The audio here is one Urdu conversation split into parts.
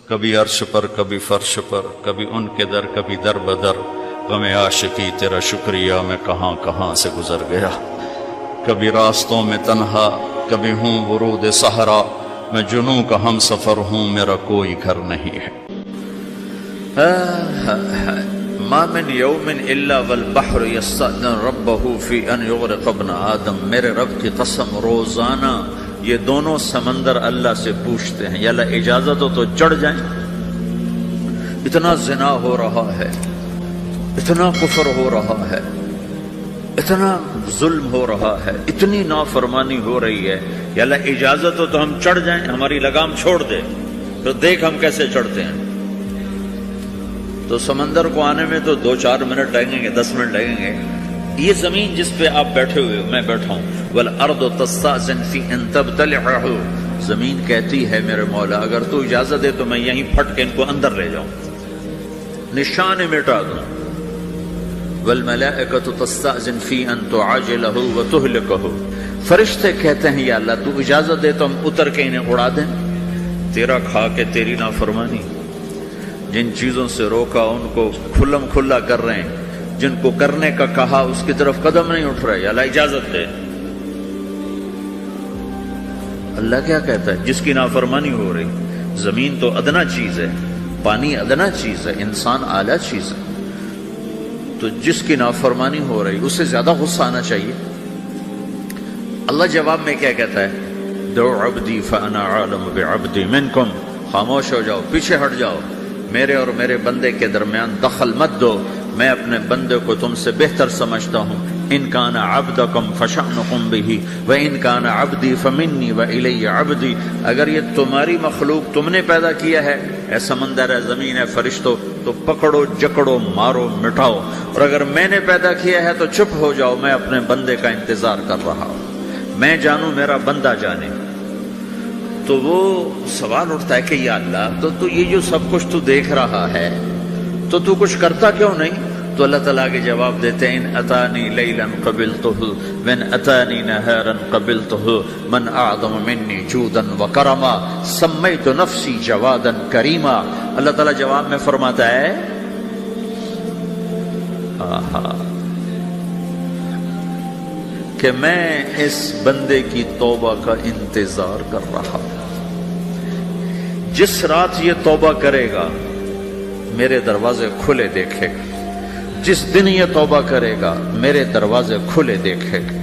کبھی عرش پر کبھی فرش پر، کبھی ان کے در کبھی در بدر، غم عاشقی تیرا شکریہ میں کہاں کہاں سے گزر گیا، کبھی راستوں میں تنہا کبھی ہوں ورود صحرا، میں جنوں کا ہم سفر ہوں میرا کوئی گھر نہیں ہے۔ ما من یوم الا والبحر یستأذن ربہ فی ان یغرق ابن آدم، میرے رب کی قسم روزانہ یہ دونوں سمندر اللہ سے پوچھتے ہیں یا اللہ اجازت ہو تو چڑھ جائیں، اتنا زنا ہو رہا ہے، اتنا کفر ہو رہا ہے، اتنا ظلم ہو رہا ہے، اتنی نافرمانی ہو رہی ہے، یا اللہ اجازت ہو تو ہم چڑھ جائیں، ہماری لگام چھوڑ دے تو دیکھ ہم کیسے چڑھتے ہیں۔ تو سمندر کو آنے میں تو 2-4 منٹ لگیں گے، 10 منٹ لگیں گے۔ یہ زمین جس پہ آپ بیٹھے ہوئے میں بیٹھا ہوں، والارض تستأذن فی ان تبتلعہ، زمین کہتی ہے میرے مولا اگر تو اجازت دے تو میں یہیں پھٹ کے ان کو اندر لے جاؤں، نشان مٹا دوں۔ والملائکۃ تستأذن فی ان تعاجلہ وتہلکہ، فرشتے کہتے ہیں یا اللہ تو اجازت دے تو ہم اتر کے انہیں اڑا دیں، تیرا کھا کے تیری نافرمانی، جن چیزوں سے روکا ان کو کھلم کھلا کر رہے ہیں، جن کو کرنے کا کہا اس کی طرف قدم نہیں اٹھ رہے، یا اللہ اجازت دے۔ اللہ کیا کہتا ہے؟ جس کی نافرمانی ہو رہی، زمین تو ادنا چیز ہے، پانی ادنا چیز ہے، انسان اعلیٰ چیز ہے، تو جس کی نافرمانی ہو رہی اسے زیادہ غصہ آنا چاہیے۔ اللہ جواب میں کیا کہتا ہے؟ دعو عبدی فانا عالم بعبدی منکم، خاموش ہو جاؤ، پیچھے ہٹ جاؤ، میرے اور میرے بندے کے درمیان دخل مت دو، میں اپنے بندے کو تم سے بہتر سمجھتا ہوں۔ ان کان عبدکم فشأنکم بہ وان کان عبدی فمنی والی عبدی، اگر یہ تمہاری مخلوق تم نے پیدا کیا ہے، اے سمندر ہے، زمین ہے، فرشتوں، تو پکڑو جکڑو مارو مٹاؤ، اور اگر میں نے پیدا کیا ہے تو چپ ہو جاؤ، میں اپنے بندے کا انتظار کر رہا ہوں، میں جانوں میرا بندہ جانے۔ تو وہ سوال اٹھتا ہے کہ یا اللہ تو یہ جو سب کچھ تو دیکھ رہا ہے تو کچھ کرتا کیوں نہیں؟ تو اللہ تعالیٰ کے جواب دیتے ہیں ان اتانی لیلا قبلتہ وان اتانی نہارا قبلتہ من اعظم منی جودا وکرما سمیت نفسی جوادا کریما۔ اللہ تعالیٰ جواب میں فرماتا ہے کہ میں اس بندے کی توبہ کا انتظار کر رہا ہوں، جس رات یہ توبہ کرے گا میرے دروازے کھلے دیکھے گا، جس دن یہ توبہ کرے گا میرے دروازے کھلے دیکھے گا،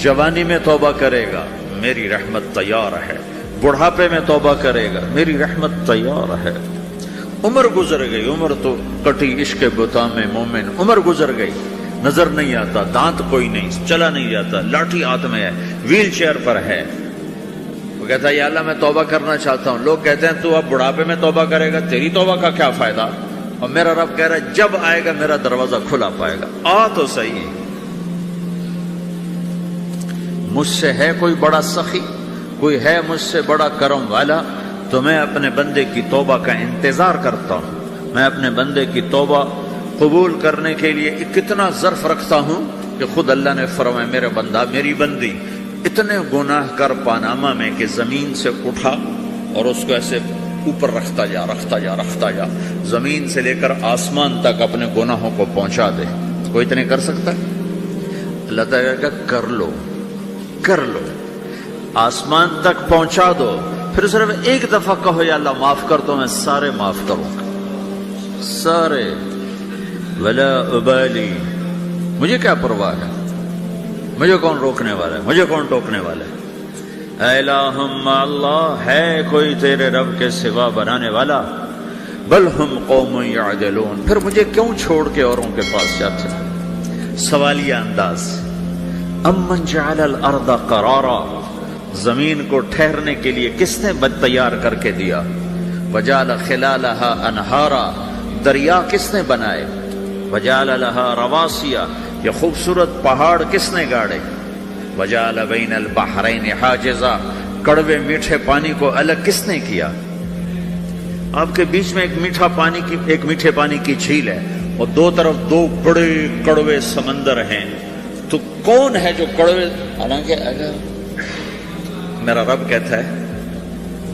جوانی میں توبہ کرے گا میری رحمت تیار ہے، بڑھاپے میں توبہ کرے گا میری رحمت تیار ہے، عمر گزر گئی، عمر تو کٹی عشق بتا میں مومن، عمر گزر گئی، نظر نہیں آتا، دانت کوئی نہیں، چلا نہیں جاتا، لاٹھی ہاتھ میں ہے، ویل چیئر پر ہے، وہ کہتا ہے یا اللہ میں توبہ کرنا چاہتا ہوں۔ لوگ کہتے ہیں تو اب بڑھاپے میں توبہ کرے گا، تیری توبہ کا کیا فائدہ؟ اور میرا رب کہہ رہا ہے جب آئے گا میرا دروازہ کھلا پائے گا، آ تو صحیح، مجھ سے ہے کوئی بڑا سخی، کوئی ہے مجھ سے بڑا کرم والا، تو میں اپنے بندے کی توبہ کا انتظار کرتا ہوں، میں اپنے بندے کی توبہ قبول کرنے کے لیے کتنا ظرف رکھتا ہوں کہ خود اللہ نے فرمایا میرے بندہ میری بندی اتنے گناہ کر پاناما میں کہ زمین سے اٹھا اور اس کو ایسے اوپر رکھتا جا، زمین سے لے کر آسمان تک اپنے گناہوں کو پہنچا دے، کوئی اتنے کر سکتا ہے؟ اللہ تعالیٰ کا کر لو، آسمان تک پہنچا دو، پھر صرف ایک دفعہ کہو یا اللہ معاف کر دو، میں سارے معاف کروں گا، سارے، ولا ابالی، مجھے کیا پرواہ ہے، مجھے کون روکنے والا ہے، مجھے کون ٹوکنے والا ہے؟ اے الہم اللہ، ہے کوئی تیرے رب کے سوا بنانے والا؟ بل ہم قوم یعدلون، پھر مجھے کیوں چھوڑ کے اوروں کے پاس جاتے ہیں؟ سوالیہ انداز، امن جعل الارض قرارا، زمین کو ٹھہرنے کے لیے کس نے تیار کر کے دیا؟ وجعل خلالہا انہارا، دریا کس نے بنائے؟ وجعل لہا رواسیا، یہ خوبصورت پہاڑ کس نے گاڑے؟ وجعل بین البحرین حاجزا، کڑوے میٹھے پانی کو الگ کس نے کیا؟ آپ کے بیچ میں ایک میٹھے پانی کی جھیل ہے اور دو طرف دو بڑے کڑوے سمندر ہیں، تو کون ہے جو کڑوے؟ حالانکہ اگر میرا رب کہتا ہے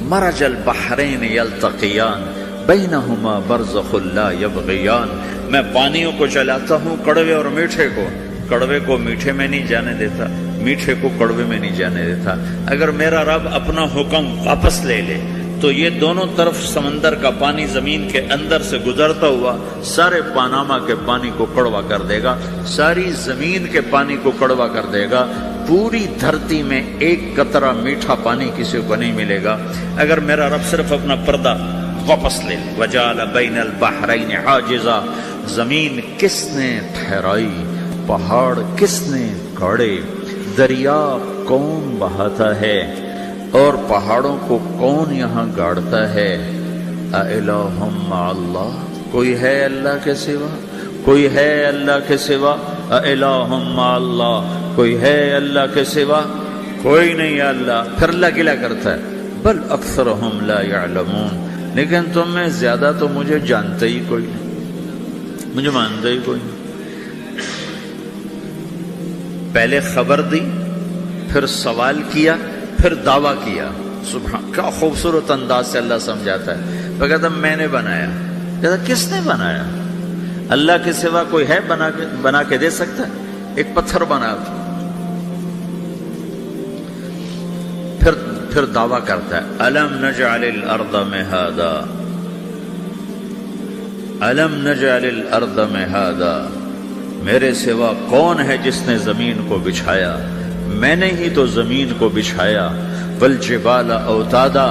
مرج البحرین یلتقیان بینہما برزخ لا یبغیان، میں پانیوں کو چلاتا ہوں، کڑوے اور میٹھے کو، کڑوے کو میٹھے میں نہیں جانے دیتا، میٹھے کو کڑوے میں نہیں جانے دیتا۔ اگر میرا رب اپنا حکم واپس لے لے تو یہ دونوں طرف سمندر کا پانی زمین کے اندر سے گزرتا ہوا سارے پاناما کے پانی کو کڑوا کر دے گا، ساری زمین کے پانی کو کڑوا کر دے گا، پوری دھرتی میں ایک قطرہ میٹھا پانی کسی کو نہیں ملے گا اگر میرا رب صرف اپنا پردہ واپس لے لے۔ وجعل بین البحرین حاجزا، زمین کس نے ٹھہرائی، پہاڑ کس نے گاڑے، دریا کون بہاتا ہے اور پہاڑوں کو کون یہاں گاڑتا ہے؟ اِلٰہٌ مع اللہ، کوئی ہے اللہ کے سوا؟ کوئی ہے اللہ کے سوا؟ اِلٰہٌ مع اللہ، کوئی ہے اللہ کے سوا؟ کوئی نہیں ہے اللہ۔ پھر اللہ گلہ کرتا ہے بل اکثرہم لا یعلمون، لیکن تم میں زیادہ تو مجھے جانتے ہی کوئی نہیں، مجھے مانتے ہی کوئی نہیں۔ پہلے خبر دی، پھر سوال کیا، پھر دعویٰ کیا۔ سبحان، کیا خوبصورت انداز سے اللہ سمجھاتا ہے۔ وہ کہتا میں نے بنایا، کہتا کس نے بنایا؟ اللہ کے سوا کوئی ہے بنا کے دے سکتا ہے؟ ایک پتھر بنا، پھر دعویٰ کرتا ہے الم نجعل الارض مہادا، الم نجعل الارض مہادا، میرے سوا کون ہے جس نے زمین کو بچھایا؟ میں نے ہی تو زمین کو بچھایا۔ والجبال اوتادا،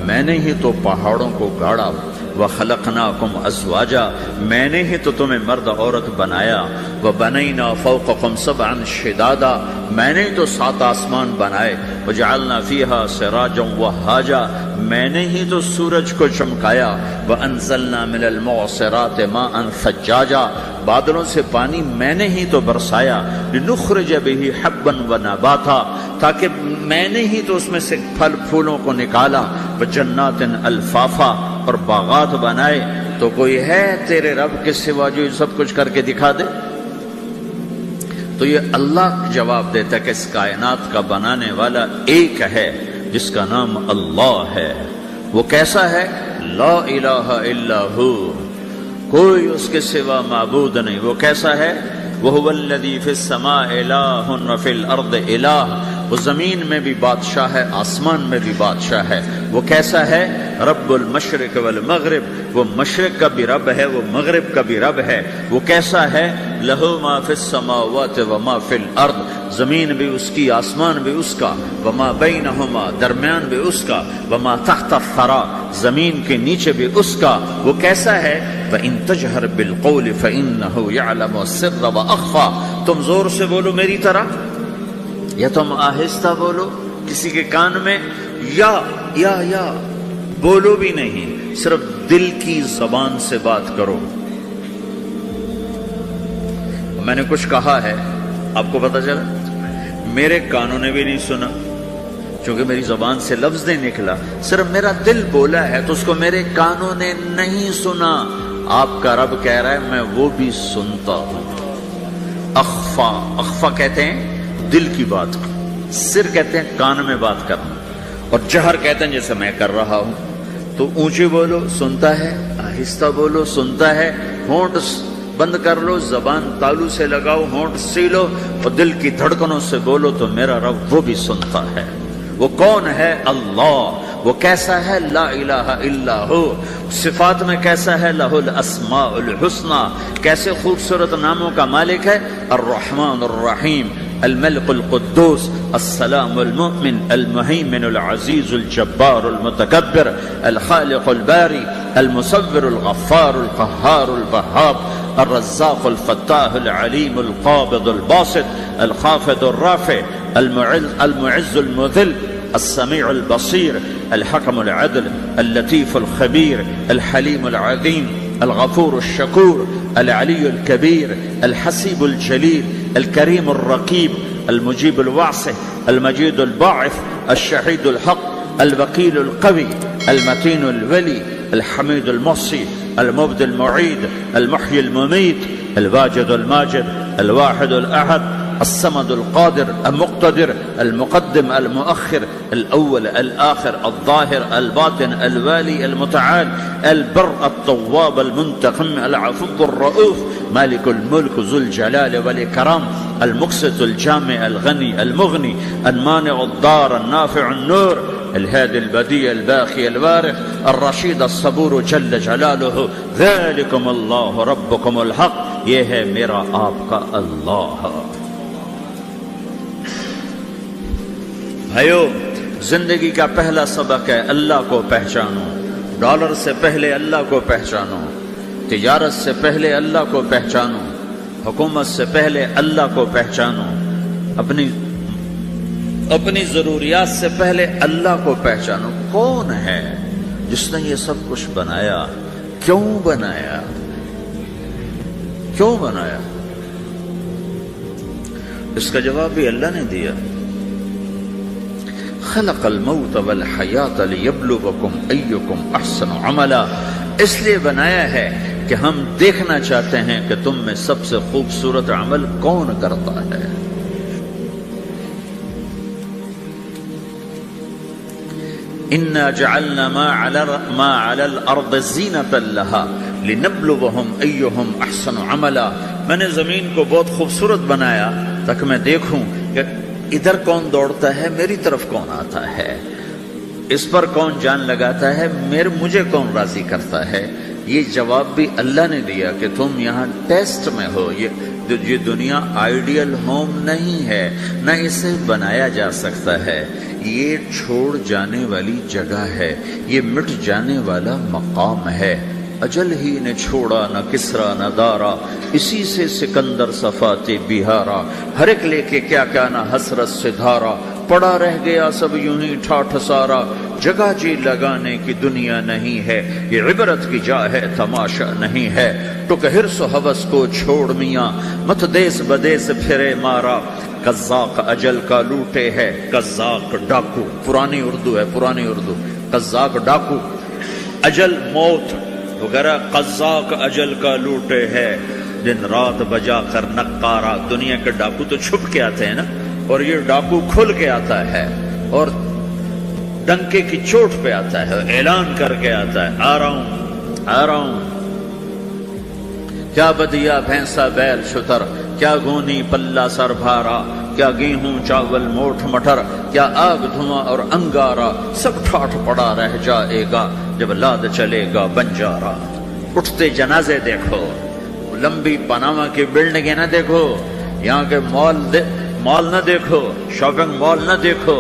میں نے ہی تو پہاڑوں کو گاڑا۔ وخلقناکم ازواجا، میں نے ہی تو تمہیں مرد عورت بنایا۔ وبنینا فوقکم سبعا شدادا، میں نے ہی تو 7 آسمان بنائے۔ وجعلنا فیہا سراجا وہاجا، میں نے ہی تو سورج کو چمکایا۔ وانزلنا من المعصرات ماء ثجاجا، بادلوں سے پانی میں نے ہی تو برسایا۔ لنخرج به حبا ونباتا، تاکہ میں نے ہی تو اس میں سے پھل پھولوں کو نکالا۔ وجنات الفافا، اور باغات بنائے۔ تو کوئی ہے تیرے رب کے سوا جو سب کچھ کر کے دکھا دے؟ تو یہ اللہ جواب دیتا ہے کہ اس کائنات کا بنانے والا ایک ہے جس کا نام اللہ ہے۔ وہ کیسا ہے؟ لا الہ الا ہو، کوئی اس کے سوا معبود نہیں۔ وہ کیسا ہے؟ وَهُوَ الَّذِي فِي السَّمَاءِ إِلَٰهٌ وَفِي الْأَرْضِ إِلَٰهٌ، وہ زمین میں بھی بادشاہ ہے، آسمان میں بھی بادشاہ ہے۔ وہ کیسا ہے؟ رب المشرق والمغرب، وہ مشرق کا بھی رب ہے، وہ مغرب کا بھی رب ہے۔ وہ کیسا ہے؟ لَهُ مَا فِي السَّمَاوَاتِ وَمَا فِي الْأَرْضِ، زمین بھی اس کی، آسمان بھی اس کا۔ وَمَا بَيْنَهُمَا، درمیان بھی اس کا۔ وَمَا تَحْتَ الثَّرَىٰ، زمین کے نیچے بھی اس کا۔ وہ کیسا ہے؟ فَإِن تَجْهَرْ بِالْقَوْلِ فَإِنَّهُ يَعْلَمُ السِّرَّ وَأَخْفَىٰ، تم زور سے بولو میری طرح، یا تم آہستہ بولو کسی کے کان میں، یا بولو بھی نہیں، صرف دل کی زبان سے بات کرو۔ میں نے کچھ کہا ہے، آپ کو پتہ چلا، میرے کانوں نے بھی نہیں سنا چونکہ میری زبان سے لفظ نہیں نکلا، صرف میرا دل بولا ہے تو اس کو میرے کانوں نے نہیں سنا۔ آپ کا رب کہہ رہا ہے میں وہ بھی سنتا ہوں۔ اخفا، اخفا کہتے ہیں دل کی بات کو، سر کہتے ہیں کان میں بات کرنا، اور جہر کہتے ہیں جیسے میں کر رہا ہوں۔ تو اونچی بولو سنتا ہے، آہستہ بولو سنتا ہے، ہونٹ بند کر لو، زبان تالو سے لگاؤ، ہونٹ سیلو اور دل کی دھڑکنوں سے بولو تو میرا رب وہ بھی سنتا ہے۔ وہ کون ہے؟ اللہ۔ وہ کیسا ہے؟ لا الہ الا ہو۔ صفات میں کیسا ہے؟ لہ الاسماء الحسنی، کیسے خوبصورت ناموں کا مالک ہے؟ الرحمن الرحیم، الملك القدوس، السلام المؤمن، المهيمن العزيز الجبار المتكبر، الخالق الباري، المصور الغفار القهار الوهاب، الرزاق الفتاح العليم القابض الباسط، الخافض الرافع، المعز المذل، السميع البصير، الحكم العدل، اللطيف الخبير، الحليم العظيم، الغفور الشكور، العلي الكبير، الحسيب الجليل، الكريم الرقيب، المجيب الواسع، المجيد الباعث، الشهيد الحق، الوكيل القوي، المتين الولي، الحميد المحصي، المبدي المعيد، المحيي المميت، الواجد الماجد، الواحد الأحد، الصمد القادر المقتدر المقدم المؤخر الأول الآخر الظاهر الباطن الوالي المتعال البر التواب المنتقم العفو الرؤوف مالك الملك ذو الجلال والإكرام المقسط الجامع الغني المغني المانع الضار النافع النور الهادي البديع الباقي الوارث الرشيد الصبور جل جلالہ ذلكم اللہ ربكم الحق، یہ ہے میرا آپ کا اللہ۔ بھائیو، زندگی کا پہلا سبق ہے اللہ کو پہچانو۔ ڈالر سے پہلے اللہ کو پہچانو، تجارت سے پہلے اللہ کو پہچانو، حکومت سے پہلے اللہ کو پہچانو، اپنی ضروریات سے پہلے اللہ کو پہچانو۔ کون ہے جس نے یہ سب کچھ بنایا؟ کیوں بنایا؟ کیوں بنایا؟ اس کا جواب بھی اللہ نے دیا۔ خلق الموت والحیات لیبلوکم ایکم احسن عملا، اس لیے بنایا ہے کہ ہم دیکھنا چاہتے ہیں کہ تم میں سب سے خوبصورت عمل کون کرتا ہے۔ اِنَّا جَعَلْنَا مَا عَلَى الْأَرْضِ زِينَةً لَهَا لِنَبْلُوَهُمْ أَيُّهُمْ أَحْسَنُ عَمَلًا، میں نے زمین کو بہت خوبصورت بنایا تاکہ میں دیکھوں کہ ادھر کون دوڑتا ہے، میری طرف کون آتا ہے، اس پر کون جان لگاتا ہے، مجھے کون راضی کرتا ہے۔ یہ جواب بھی اللہ نے دیا کہ تم یہاں ٹیسٹ میں ہو۔ یہ دنیا آئیڈیل ہوم نہیں ہے، نہ اسے بنایا جا سکتا ہے، یہ چھوڑ جانے والی جگہ ہے، یہ مٹ جانے والا مقام ہے۔ اجل ہی نے چھوڑا نہ کسرا نہ دارا، اسی سے سکندر صفات بہارا، ہر ایک لے کے کیا کیا نہ حسرت سے دھارا، پڑا رہ گیا سب یوں ہی ٹھاٹھ سارا، جگہ جی لگانے کی دنیا نہیں ہے، یہ عبرت کی جا ہے تماشا نہیں ہے۔ ٹک حرص و حوث کو چھوڑ میاں، مت دیس بدیس پھرے مارا، قزاق اجل کا لوٹے ہے، قزاق ڈاکو، پرانی اردو ہے، پرانی اردو، قزاق ڈاکو، اجل موت وغیرہ، قزاق اجل کا لوٹے ہے، دن رات بجا کر نقارا۔ دنیا کے ڈاکو تو چھپ کے آتے ہیں نا، اور یہ ڈاکو کھل کے آتا ہے اور ڈنکے کی چوٹ پہ آتا ہے، اعلان کر کے آتا ہے، آ رہا ہوں آ رہا ہوں۔ کیا بدیا بھینسا بیل شتر، کیا گونی پلہ سر بھارا، کیا گیہوں چاول موٹھ مٹر، کیا آگ دھواں اور انگارا، سب ٹھاٹھ پڑا رہ جائے گا جب لاد چلے گا بنجارا۔ اٹھتے جنازے دیکھو، لمبی پاناما کی بلڈنگیں نہ دیکھو، یہاں کے مال نہ دیکھو، شاپنگ مال نہ دیکھو،